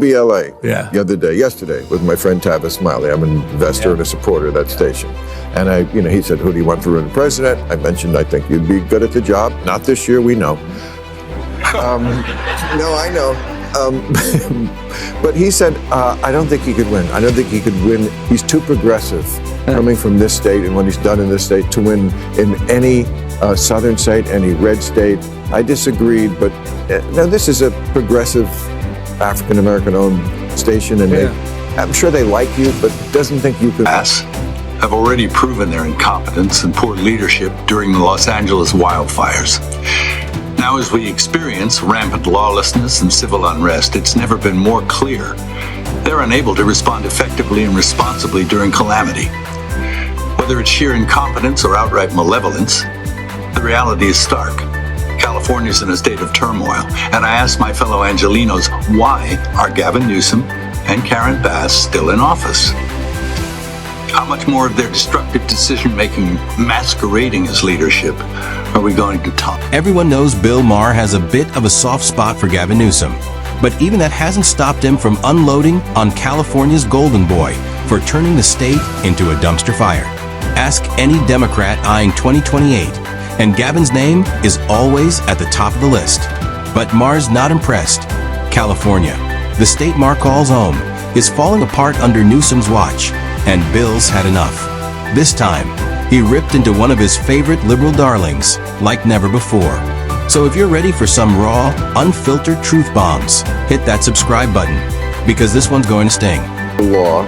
BLA the other day, yesterday, with my friend Tavis Smiley. I'm an investor and a supporter of that station. And he said, who do you want for running president? I mentioned, I think you'd be good at the job. Not this year, we know. No, I know. But he said, I don't think he could win. I don't think he could win. He's too progressive coming from this state and what he's done in this state to win in any southern state, any red state. I disagreed, but now this is a progressive African-American owned station, and I'm sure they like you, but doesn't think you could. Have already proven their incompetence and poor leadership during the Los Angeles wildfires. Now, as we experience rampant lawlessness and civil unrest, it's never been more clear they're unable to respond effectively and responsibly during calamity. Whether it's sheer incompetence or outright malevolence, the reality is stark. California's in a state of turmoil, and I ask my fellow Angelenos, why are Gavin Newsom and Karen Bass still in office? How much more of their destructive decision-making masquerading as leadership are we going to talk? Everyone knows Bill Maher has a bit of a soft spot for Gavin Newsom, but even that hasn't stopped him from unloading on California's golden boy for turning the state into a dumpster fire. Ask any Democrat eyeing 2028, and Gavin's name is always at the top of the list. But Maher's not impressed. California, the state Maher calls home, is falling apart under Newsom's watch, and Bill's had enough. This time, he ripped into one of his favorite liberal darlings like never before. So if you're ready for some raw, unfiltered truth bombs, hit that subscribe button, because this one's going to sting. The law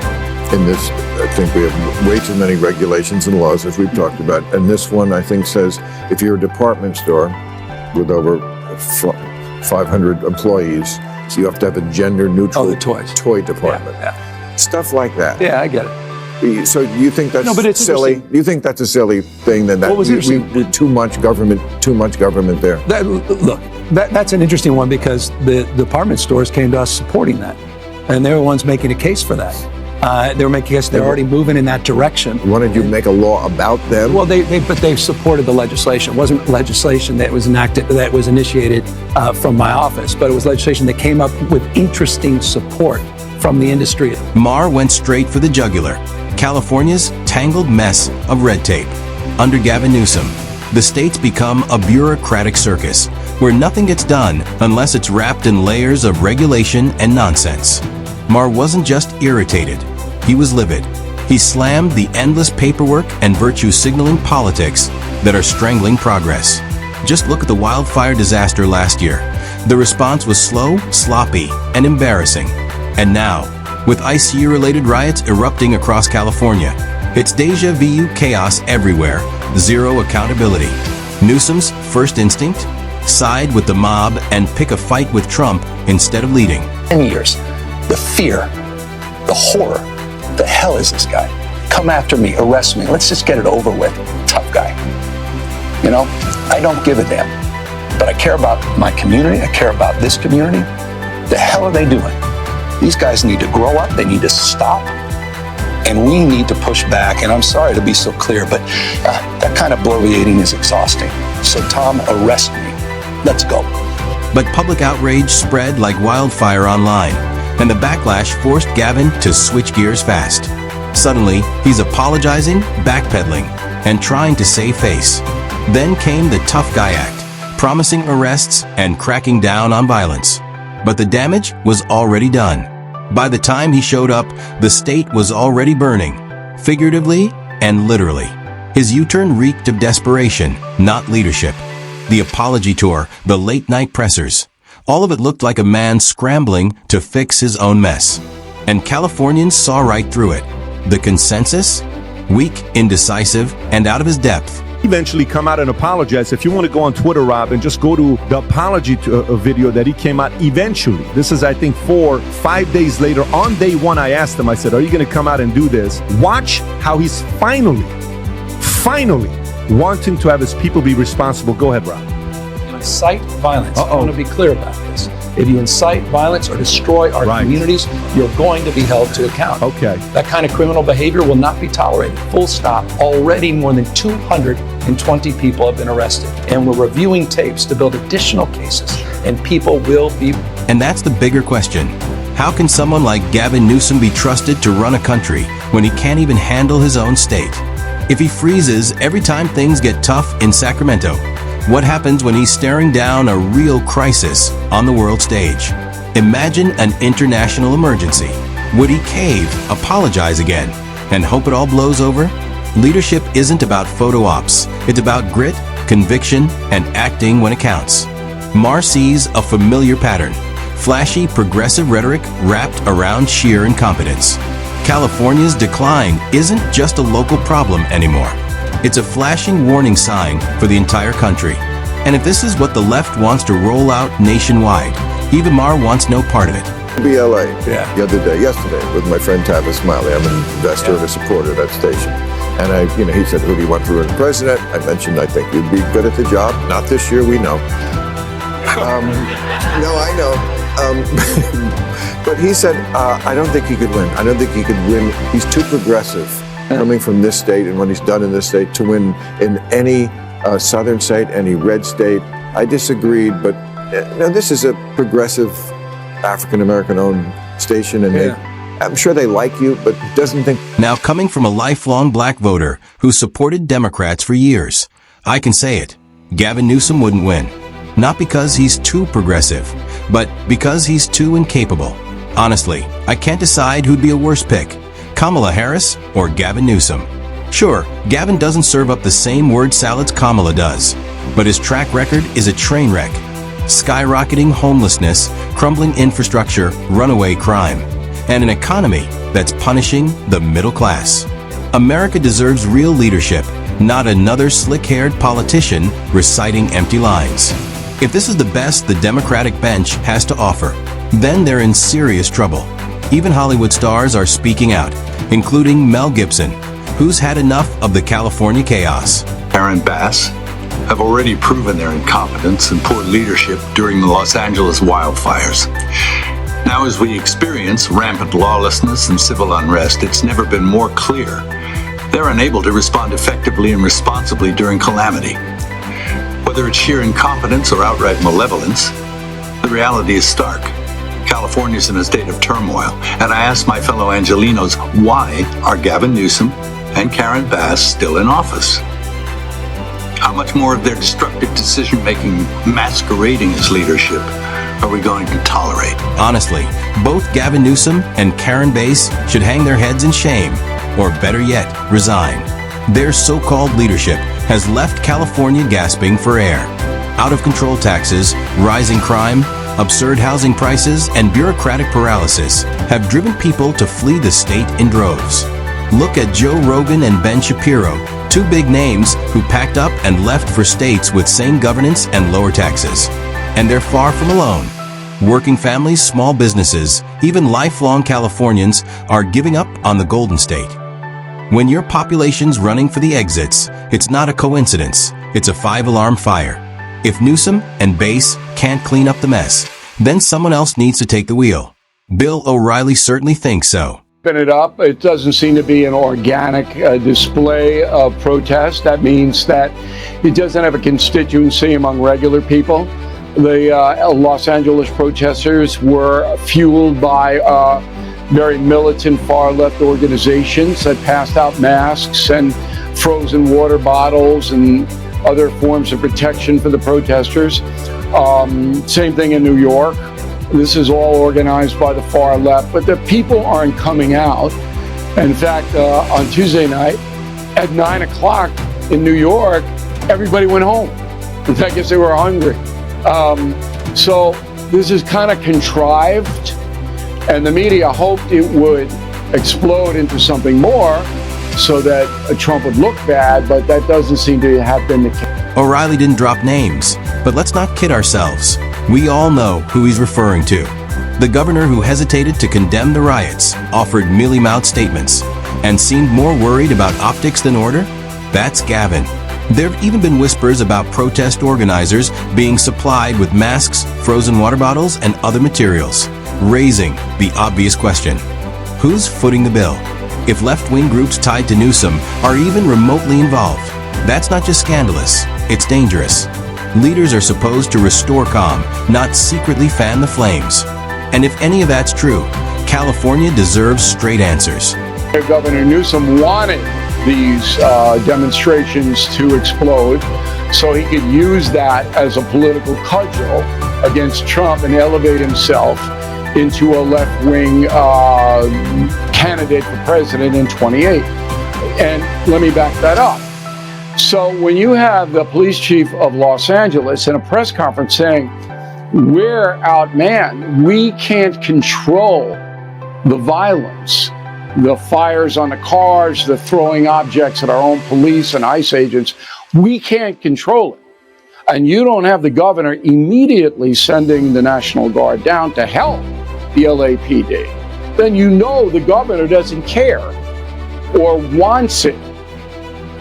in this, I think we have way too many regulations and laws, as we've talked about, and this one, I think, says if you're a department store with over 500 employees, so you have to have a gender-neutral toy department. Stuff like that. Yeah, I get it. So you think that's silly? You think that's a silly thing? Then that we too much government there. That's an interesting one, because the department stores came to us supporting that, and they were the ones making a case for that. They were making a case they're already moving in that direction. Wanted you to make a law about them? Well, but they supported the legislation. It wasn't legislation that was enacted, that was initiated from my office, but it was legislation that came up with interesting support from the industry. Maher went straight for the jugular. California's tangled mess of red tape. Under Gavin Newsom, the state's become a bureaucratic circus where nothing gets done unless it's wrapped in layers of regulation and nonsense. Maher wasn't just irritated, he was livid. He slammed the endless paperwork and virtue signaling politics that are strangling progress. Just look at the wildfire disaster last year. The response was slow, sloppy, and embarrassing. And now, with ICU-related riots erupting across California, it's deja vu chaos everywhere, zero accountability. Newsom's first instinct? Side with the mob and pick a fight with Trump instead of leading. 10 years. The fear, the horror, the hell is this guy? Come after me, arrest me, let's just get it over with. Tough guy. You know, I don't give a damn. But I care about my community, I care about this community. The hell are they doing? These guys need to grow up, they need to stop, and we need to push back. And I'm sorry to be so clear, but that kind of bloviating is exhausting. So Tom, arrest me. Let's go. But public outrage spread like wildfire online, and the backlash forced Gavin to switch gears fast. Suddenly, he's apologizing, backpedaling, and trying to save face. Then came the tough guy act, promising arrests and cracking down on violence. But the damage was already done. By the time he showed up, the state was already burning, figuratively and literally. His U-turn reeked of desperation, not leadership. The apology tour, the late-night pressers, all of it looked like a man scrambling to fix his own mess. And Californians saw right through it. The consensus? Weak, indecisive, and out of his depth. Eventually come out and apologize. If you want to go on Twitter, Rob, and just go to the apology video that he came out eventually. This is, I think, 4-5 days later. On day one, I asked him, I said, are you going to come out and do this? Watch how he's finally wanting to have his people be responsible. Go ahead, Rob. You incite violence. I want to be clear about this. If you incite violence or destroy our communities, you're going to be held to account. Okay. That kind of criminal behavior will not be tolerated. Full stop. Already more than 220 people have been arrested. And we're reviewing tapes to build additional cases. And people will be... And that's the bigger question. How can someone like Gavin Newsom be trusted to run a country when he can't even handle his own state? If he freezes every time things get tough in Sacramento, what happens when he's staring down a real crisis on the world stage? Imagine an international emergency. Would he cave, apologize again, and hope it all blows over? Leadership isn't about photo ops. It's about grit, conviction, and acting when it counts. Maher sees a familiar pattern: flashy, progressive rhetoric wrapped around sheer incompetence. California's decline isn't just a local problem anymore. It's a flashing warning sign for the entire country. And if this is what the left wants to roll out nationwide, even Maher wants no part of it. BLA yesterday with my friend Tavis Smiley. I'm an investor and a supporter of that station. And he said, who do you want to run for president? I mentioned, I think you'd be good at the job. Not this year, we know. No, I know. But he said, I don't think he could win. I don't think he could win. He's too progressive coming from this state and what he's done in this state to win in any southern state, any red state. I disagreed, but this is a progressive African-American owned station, and I'm sure they like you, but doesn't think. Now, coming from a lifelong black voter who supported Democrats for years, I can say it. Gavin Newsom wouldn't win. Not because he's too progressive, but because he's too incapable. Honestly, I can't decide who'd be a worse pick, Kamala Harris or Gavin Newsom. Sure, Gavin doesn't serve up the same word salads Kamala does, but his track record is a train wreck. Skyrocketing homelessness, crumbling infrastructure, runaway crime, and an economy that's punishing the middle class. America deserves real leadership, not another slick-haired politician reciting empty lines. If this is the best the Democratic bench has to offer, then they're in serious trouble. Even Hollywood stars are speaking out, including Mel Gibson, who's had enough of the California chaos. Maher and Bass have already proven their incompetence and poor leadership during the Los Angeles wildfires. Now, as we experience rampant lawlessness and civil unrest, it's never been more clear they're unable to respond effectively and responsibly during calamity. Whether it's sheer incompetence or outright malevolence, the reality is stark. California's in a state of turmoil, and I ask my fellow Angelenos, why are Gavin Newsom and Karen Bass still in office? How much more of their destructive decision-making masquerading as leadership are we going to tolerate? Honestly, both Gavin Newsom and Karen Bass should hang their heads in shame, or better yet, resign. Their so-called leadership has left California gasping for air. Out-of-control taxes, rising crime, absurd housing prices, and bureaucratic paralysis have driven people to flee the state in droves. Look at Joe Rogan and Ben Shapiro, two big names who packed up and left for states with sane governance and lower taxes. And they're far from alone. Working families, small businesses, even lifelong Californians are giving up on the Golden State. When your population's running for the exits, it's not a coincidence. It's a 5-alarm fire. If Newsom and Bass can't clean up the mess, then someone else needs to take the wheel. Bill O'Reilly certainly thinks so. Open it up. It doesn't seem to be an organic display of protest. That means that it doesn't have a constituency among regular people. The Los Angeles protesters were fueled by very militant far-left organizations that passed out masks and frozen water bottles and other forms of protection for the protesters. Same thing in New York. This is all organized by the far left, but the people aren't coming out. In fact, on Tuesday night at 9 o'clock in New York, everybody went home. In fact, I guess they were hungry. So this is kind of contrived, and the media hoped it would explode into something more so that Trump would look bad, but that doesn't seem to have been the case. O'Reilly didn't drop names, but let's not kid ourselves. We all know who he's referring to. The governor who hesitated to condemn the riots, offered mealy-mouthed statements, and seemed more worried about optics than order? That's Gavin. There have even been whispers about protest organizers being supplied with masks, frozen water bottles, and other materials, raising the obvious question: who's footing the bill? If left-wing groups tied to Newsom are even remotely involved, that's not just scandalous, it's dangerous. Leaders are supposed to restore calm, not secretly fan the flames. And if any of that's true, California deserves straight answers. Governor Newsom wanted these demonstrations to explode so he could use that as a political cudgel against Trump and elevate himself into a left-wing candidate for president in 28. And let me back that up. So when you have the police chief of Los Angeles in a press conference saying, we're outmanned, we can't control the violence, the fires on the cars, the throwing objects at our own police and ICE agents, we can't control it. And you don't have the governor immediately sending the National Guard down to help the LAPD, then you know the governor doesn't care or wants it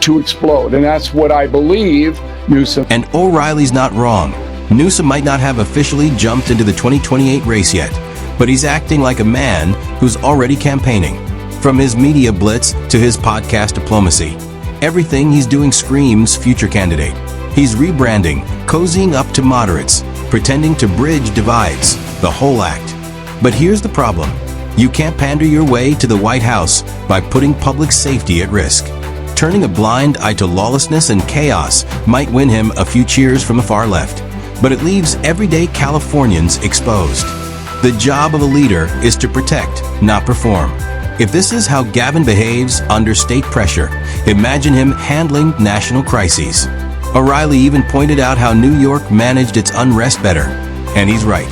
to explode. And that's what I believe Newsom. And O'Reilly's not wrong. Newsom might not have officially jumped into the 2028 race yet, but he's acting like a man who's already campaigning. From his media blitz to his podcast diplomacy, everything he's doing screams future candidate. He's rebranding, cozying up to moderates, pretending to bridge divides, the whole act. But here's the problem. You can't pander your way to the White House by putting public safety at risk. Turning a blind eye to lawlessness and chaos might win him a few cheers from the far left, but it leaves everyday Californians exposed. The job of a leader is to protect, not perform. If this is how Gavin behaves under state pressure, imagine him handling national crises. O'Reilly even pointed out how New York managed its unrest better, and he's right.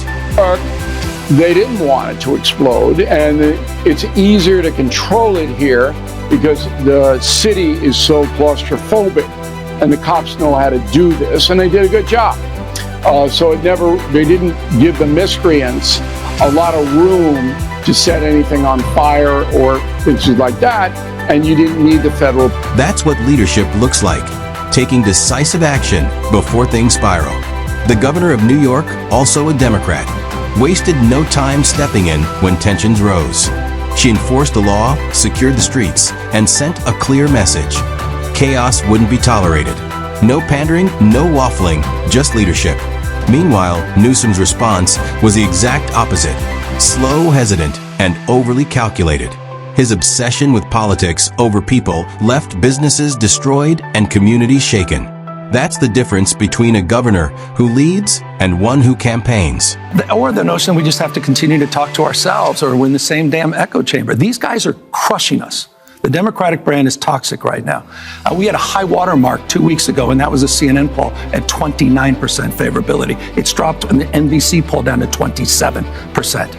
They didn't want it to explode, and it's easier to control it here because the city is so claustrophobic, and the cops know how to do this, and they did a good job. So they didn't give the miscreants a lot of room to set anything on fire or things like that, and you didn't need the federal. That's what leadership looks like, taking decisive action before things spiral. The governor of New York, also a Democrat, wasted no time stepping in when tensions rose. She enforced the law, secured the streets, and sent a clear message. Chaos wouldn't be tolerated. No pandering, no waffling, just leadership. Meanwhile, Newsom's response was the exact opposite. Slow, hesitant, and overly calculated. His obsession with politics over people left businesses destroyed and communities shaken. That's the difference between a governor who leads and one who campaigns. Or the notion we just have to continue to talk to ourselves or we're in the same damn echo chamber. These guys are crushing us. The Democratic brand is toxic right now. We had a high water mark 2 weeks ago, and that was a CNN poll at 29% favorability. It's dropped in the NBC poll down to 27%.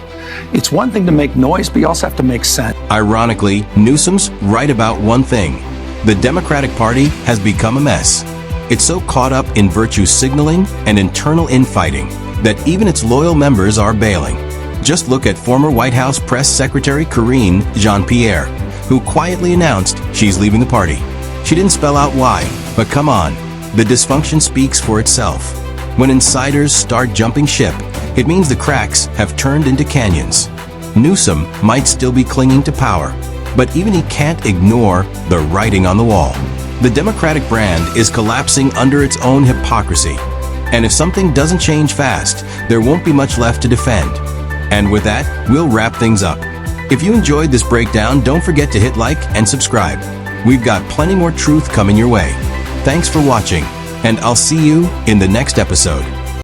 It's one thing to make noise, but you also have to make sense. Ironically, Newsom's right about one thing. The Democratic Party has become a mess. It's so caught up in virtue signaling and internal infighting that even its loyal members are bailing. Just look at former White House Press Secretary Karine Jean-Pierre, who quietly announced she's leaving the party. She didn't spell out why, but come on, the dysfunction speaks for itself. When insiders start jumping ship, it means the cracks have turned into canyons. Newsom might still be clinging to power, but even he can't ignore the writing on the wall. The Democratic brand is collapsing under its own hypocrisy. And if something doesn't change fast, there won't be much left to defend. And with that, we'll wrap things up. If you enjoyed this breakdown, don't forget to hit like and subscribe. We've got plenty more truth coming your way. Thanks for watching, and I'll see you in the next episode.